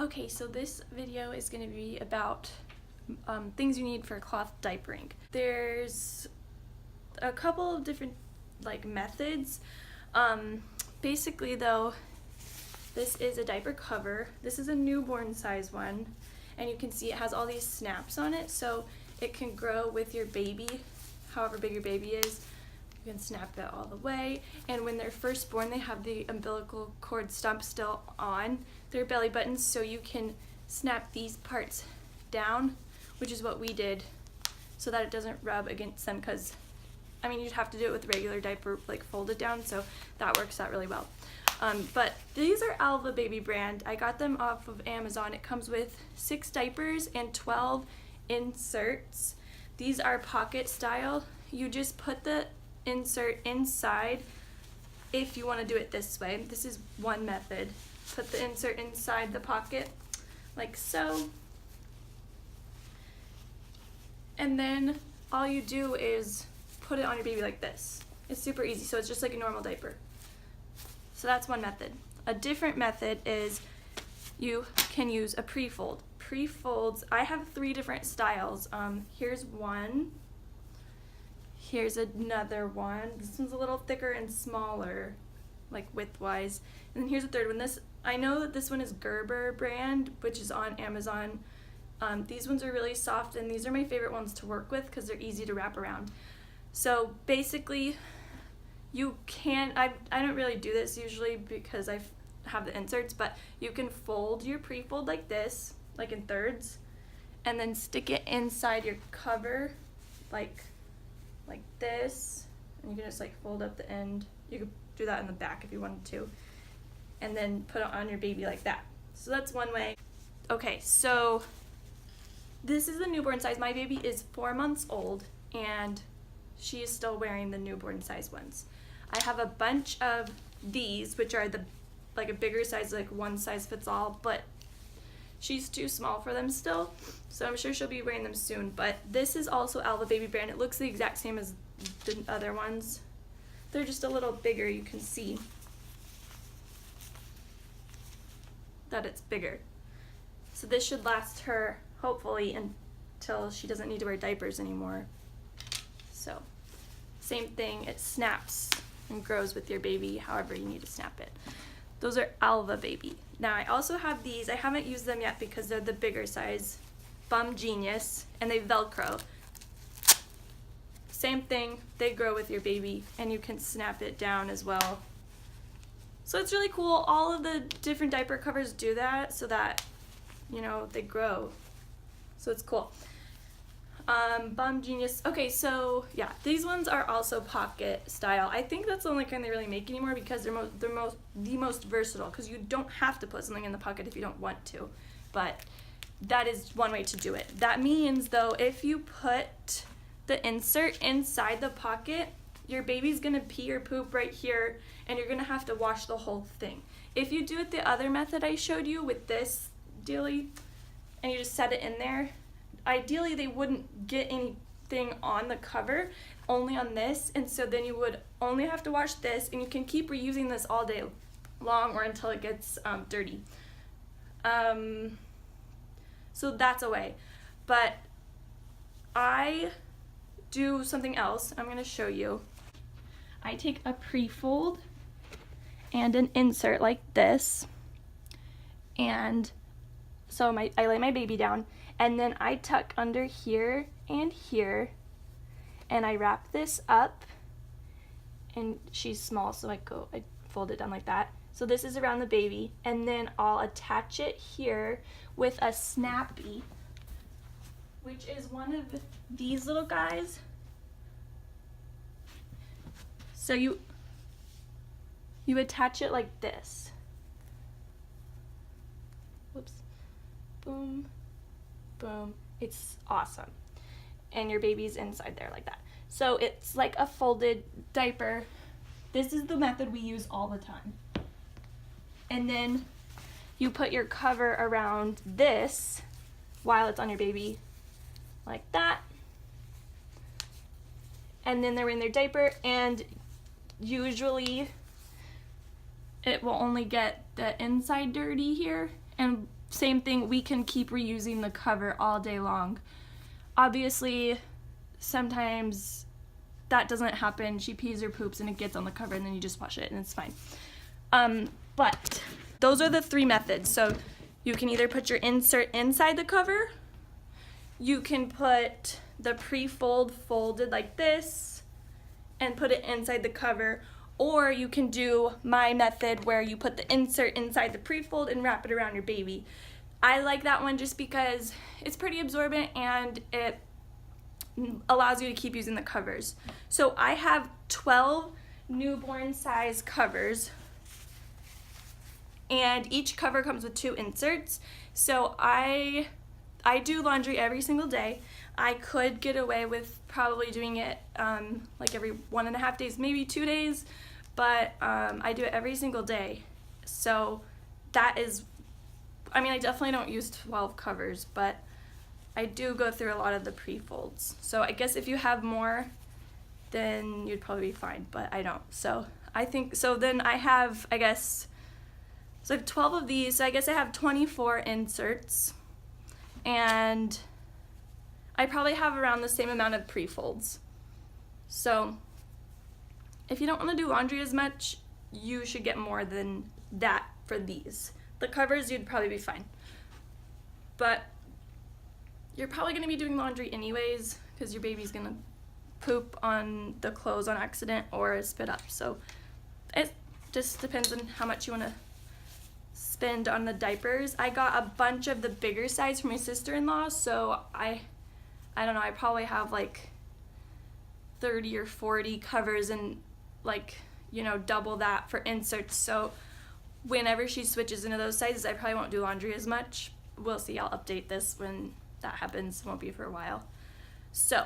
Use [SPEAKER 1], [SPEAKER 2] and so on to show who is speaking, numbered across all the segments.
[SPEAKER 1] Okay, so this video is going to be about things you need for cloth diapering. There's a couple of different methods. Basically though, this is a diaper cover. This is a newborn size one, and you can see it has all these snaps on it, so it can grow with your baby, however big your baby is. You can snap that all the way, and when they're first born they have the umbilical cord stump still on their belly buttons, so you can snap these parts down, which is what we did, so that it doesn't rub against them, because I mean you'd have to do it with regular diaper folded down, so that works out really well. But these are Alva Baby brand. I got them off of Amazon. It comes with 6 diapers and 12 inserts. These are pocket style. You just put the insert inside if you want to do it this way. This is one method. Put the insert inside the pocket like so, and then all you do is put it on your baby like this. It's super easy, so it's just like a normal diaper. So that's one method. A different method is you can use a pre-fold. Pre-folds, I have 3 different styles. Here's one. Here's another one. This one's a little thicker and smaller, like width-wise. And then here's a third one. I know that this one is Gerber brand, which is on Amazon. These ones are really soft, and these are my favorite ones to work with because they're easy to wrap around. So basically, you can, I don't really do this usually because I have the inserts, but you can fold your pre-fold like this, like in thirds, and then stick it inside your cover like this, and you can just fold up the end. You could do that in the back if you wanted to, and then put it on your baby like that. So that's one way. Okay, so this is the newborn size. My baby is 4 months old, and she is still wearing the newborn size ones. I have a bunch of these, which are a bigger size, like one size fits all, but she's too small for them still, so I'm sure she'll be wearing them soon. But this is also Alva Baby brand. It looks the exact same as the other ones. They're just a little bigger. You can see that it's bigger. So this should last her, hopefully, until she doesn't need to wear diapers anymore. So, same thing, it snaps and grows with your baby however you need to snap it. Those are Alva Baby. Now I also have these. I haven't used them yet because they're the bigger size, Bum Genius, and they Velcro. Same thing, they grow with your baby, and you can snap it down as well. So it's really cool. All of the different diaper covers do that, so that, you know, they grow. So it's cool. Bum Genius. Okay, so yeah, these ones are also pocket style. I think that's the only kind they really make anymore because they're the most versatile, because you don't have to put something in the pocket if you don't want to. But that is one way to do it. That means though, if you put the insert inside the pocket, your baby's gonna pee or poop right here, and you're gonna have to wash the whole thing. If you do it the other method I showed you with this dealie, and you just set it in there, ideally they wouldn't get anything on the cover, only on this, and so then you would only have to wash this, and you can keep reusing this all day long or until it gets dirty. So that's a way. But I do something else. I'm going to show you. I take a pre-fold and an insert like this, and so I lay my baby down, and then I tuck under here and here, and I wrap this up, and she's small, so I fold it down like that. So this is around the baby, and then I'll attach it here with a snappy, which is one of these little guys. So you attach it like this. Whoops. Boom, boom. It's awesome. And your baby's inside there like that. So it's like a folded diaper. This is the method we use all the time. And then you put your cover around this while it's on your baby like that. And then they're in their diaper, and usually it will only get the inside dirty here, and same thing, we can keep reusing the cover all day long. Obviously, sometimes that doesn't happen. She pees or poops and it gets on the cover and then you just wash it and it's fine. But those are the 3 methods. So you can either put your insert inside the cover, you can put the pre-fold folded like this and put it inside the cover, or you can do my method where you put the insert inside the pre-fold and wrap it around your baby. I like that one just because it's pretty absorbent and it allows you to keep using the covers. So I have 12 newborn size covers, and each cover comes with 2 inserts. So I do laundry every single day. I could get away with probably doing it like every 1.5 days, maybe 2 days, but I do it every single day. So that is, I mean, I definitely don't use 12 covers, but I do go through a lot of the pre-folds. So I guess if you have more, then you'd probably be fine, but I don't. So I think, so then I have, I guess, so I have 12 of these, so I guess I have 24 inserts, and I probably have around the same amount of pre-folds. So if you don't want to do laundry as much, you should get more than that for these. The covers, you'd probably be fine. But you're probably going to be doing laundry anyways because your baby's going to poop on the clothes on accident or spit up. So it just depends on how much you want to spend on the diapers. I got a bunch of the bigger size from my sister-in-law, so I don't know, I probably have like 30 or 40 covers and like, you know, double that for inserts. So whenever she switches into those sizes, I probably won't do laundry as much. We'll see, I'll update this when that happens. Won't be for a while. So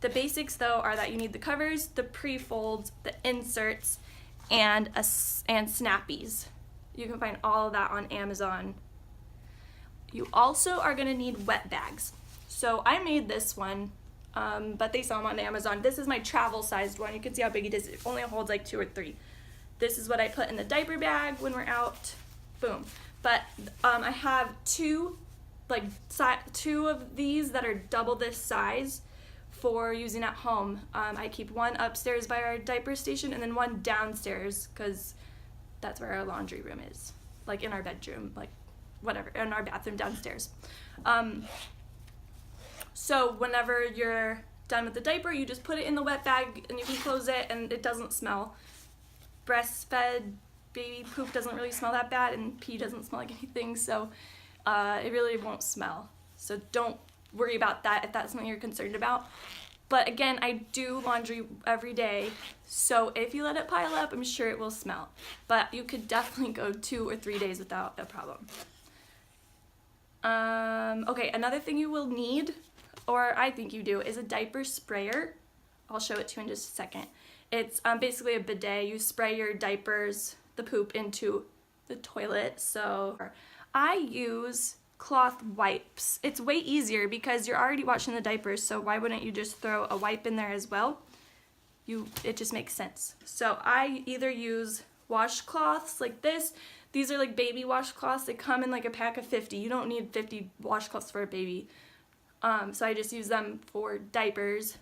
[SPEAKER 1] the basics though are that you need the covers, the pre-folds, the inserts, and snappies. You can find all of that on Amazon. You also are going to need wet bags. So I made this one, but they sell them on Amazon. This is my travel sized one. You can see how big it is. It only holds like 2 or 3. This is what I put in the diaper bag when we're out. Boom. But I have 2 of these that are double this size for using at home. I keep one upstairs by our diaper station and then one downstairs because that's where our laundry room is, like in our bedroom, like whatever, in our bathroom downstairs. So whenever you're done with the diaper, you just put it in the wet bag and you can close it and it doesn't smell. Breastfed baby poop doesn't really smell that bad and pee doesn't smell like anything, so it really won't smell. So don't worry about that if that's something you're concerned about. But again, I do laundry every day, so if you let it pile up, I'm sure it will smell. But you could definitely go 2 or 3 days without a problem. Okay, another thing you will need, or I think you do, is a diaper sprayer. I'll show it to you in just a second. It's basically a bidet. You spray your diapers, the poop, into the toilet. So I use cloth wipes. It's way easier because you're already washing the diapers, so why wouldn't you just throw a wipe in there as well? It just makes sense. So I either use washcloths like this. These are like baby washcloths. They come in like a pack of 50. You don't need 50 washcloths for a baby. So I just use them for diapers.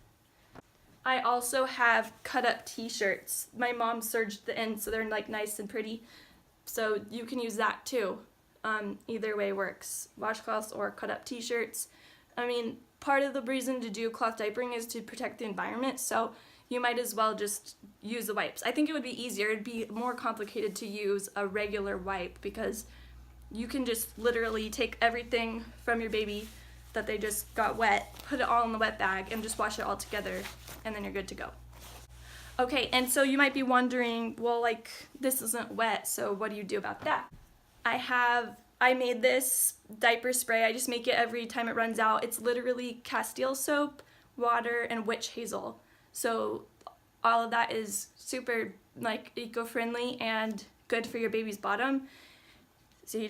[SPEAKER 1] I also have cut up t-shirts. My mom serged the ends so they're like nice and pretty. So you can use that too. Either way works. Washcloths or cut up t-shirts. I mean, part of the reason to do cloth diapering is to protect the environment, so you might as well just use the wipes. I think it would be easier. It'd be more complicated to use a regular wipe because you can just literally take everything from your baby that they just got wet, put it all in the wet bag, and just wash it all together, and then you're good to go. Okay, and so you might be wondering, well, like, this isn't wet, so what do you do about that? I made this diaper spray. I just make it every time it runs out. It's literally Castile soap, water, and witch hazel. So all of that is super like eco-friendly and good for your baby's bottom. So I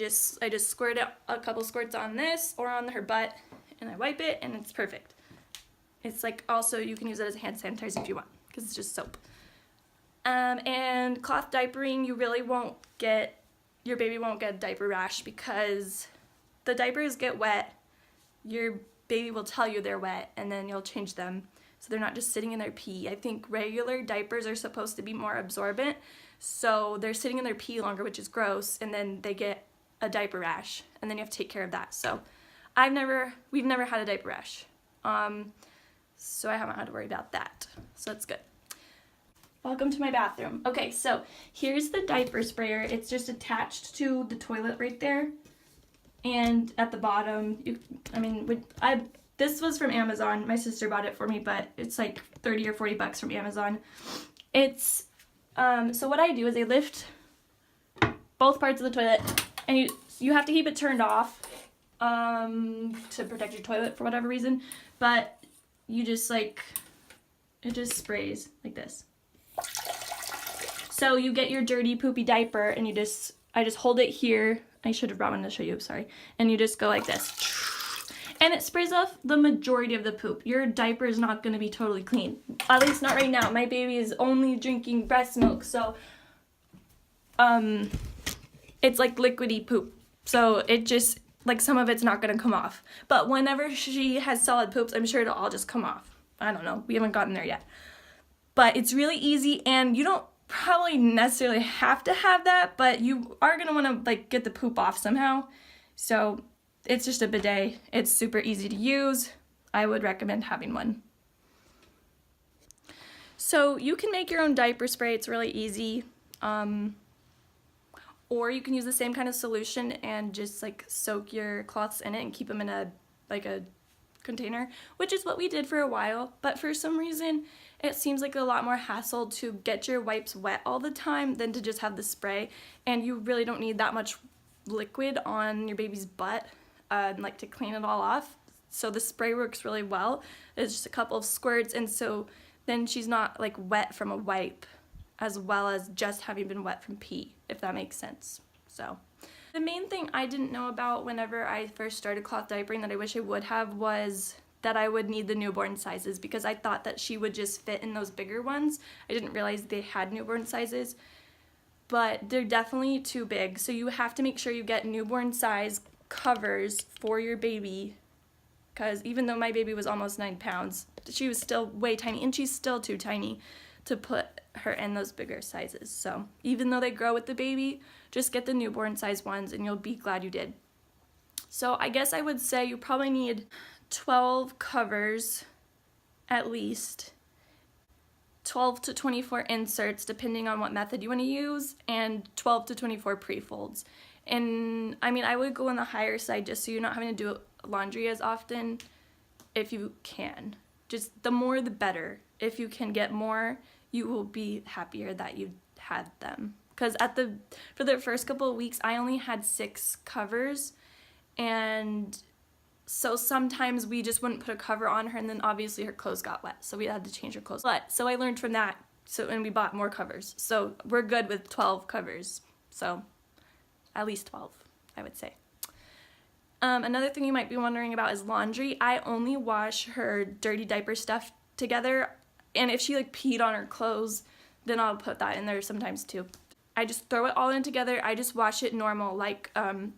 [SPEAKER 1] just squirt a couple squirts on this or on her butt, and I wipe it, and it's perfect. It's like also you can use it as a hand sanitizer if you want, because it's just soap. And cloth diapering, you really won't get your baby won't get a diaper rash because the diapers get wet. Your baby will tell you they're wet, and then you'll change them so they're not just sitting in their pee. I think regular diapers are supposed to be more absorbent, so they're sitting in their pee longer, which is gross, and then they get a diaper rash, and then you have to take care of that. So we've never had a diaper rash, so I haven't had to worry about that, so that's good. Welcome to my bathroom. Okay, so here's the diaper sprayer. It's just attached to the toilet right there. And at the bottom, this was from Amazon. My sister bought it for me, but it's like 30 or 40 bucks from Amazon. It's, so what I do is I lift both parts of the toilet, and you have to keep it turned off to protect your toilet for whatever reason, but you just it just sprays like this. So you get your dirty poopy diaper, and I just hold it here. I should have brought one to show you, sorry. And you just go like this. And it sprays off the majority of the poop. Your diaper is not going to be totally clean. At least not right now. My baby is only drinking breast milk, so it's like liquidy poop. So it just, like, some of it's not going to come off. But whenever she has solid poops, I'm sure it'll all just come off. I don't know. We haven't gotten there yet. But it's really easy, and you don't probably necessarily have to have that, but you are going to want to, like, get the poop off somehow. So it's just a bidet. It's super easy to use. I would recommend having one. So you can make your own diaper spray. It's really easy. Or you can use the same kind of solution and just, like, soak your cloths in it and keep them in a container, which is what we did for a while. But for some reason, it seems like a lot more hassle to get your wipes wet all the time than to just have the spray, and you really don't need that much liquid on your baby's butt to clean it all off. So the spray works really well. It's just a couple of squirts, and so then she's not like wet from a wipe as well as just having been wet from pee, if that makes sense. So the main thing I didn't know about whenever I first started cloth diapering that I wish I would have was that I would need the newborn sizes, because I thought that she would just fit in those bigger ones. I didn't realize they had newborn sizes, but they're definitely too big. So you have to make sure you get newborn size covers for your baby, because even though my baby was almost 9 pounds, she was still way tiny, and she's still too tiny to put her in those bigger sizes. So even though they grow with the baby, just get the newborn size ones and you'll be glad you did. So I guess I would say you probably need 12 covers at least, 12 to 24 inserts depending on what method you want to use, and 12 to 24 pre-folds. And I would go on the higher side just so you're not having to do laundry as often if you can. Just the more the better. If you can get more, you will be happier that you had them. Because for the first couple of weeks, I only had 6 covers, and so sometimes we just wouldn't put a cover on her, and then obviously her clothes got wet, so we had to change her clothes. So I learned from that, and we bought more covers. So we're good with 12 covers. So at least 12, I would say. Another thing you might be wondering about is laundry. I only wash her dirty diaper stuff together, and if she peed on her clothes, then I'll put that in there sometimes too. I just throw it all in together. I just wash it normal,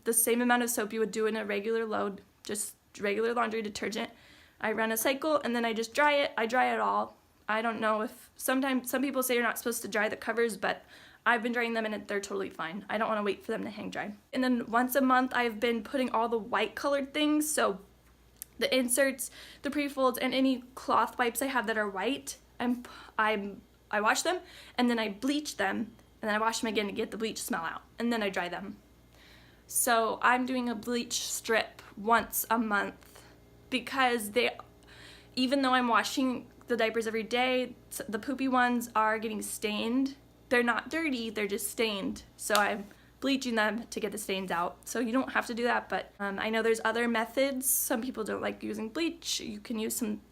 [SPEAKER 1] the same amount of soap you would do in a regular load, just regular laundry detergent. I run a cycle, and then I just dry it. I dry it all. I don't know if sometimes some people say you're not supposed to dry the covers, but I've been drying them and they're totally fine. I don't want to wait for them to hang dry. And then once a month, I've been putting all the white colored things, so the inserts, the pre-folds, and any cloth wipes I have that are white, I wash them, and then I bleach them, and then I wash them again to get the bleach smell out, and then I dry them. So I'm doing a bleach strip once a month, because even though I'm washing the diapers every day, the poopy ones are getting stained. They're not dirty, they're just stained. So I'm bleaching them to get the stains out. So you don't have to do that, but I know there's other methods. Some people don't like using bleach. You can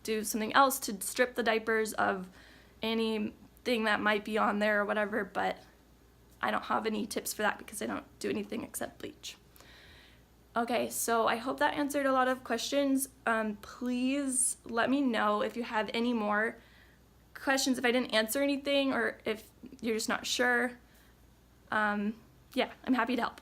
[SPEAKER 1] do something else to strip the diapers of anything that might be on there or whatever, but I don't have any tips for that because I don't do anything except bleach. Okay, so I hope that answered a lot of questions. Please let me know if you have any more questions, if I didn't answer anything, or if you're just not sure. yeah, I'm happy to help.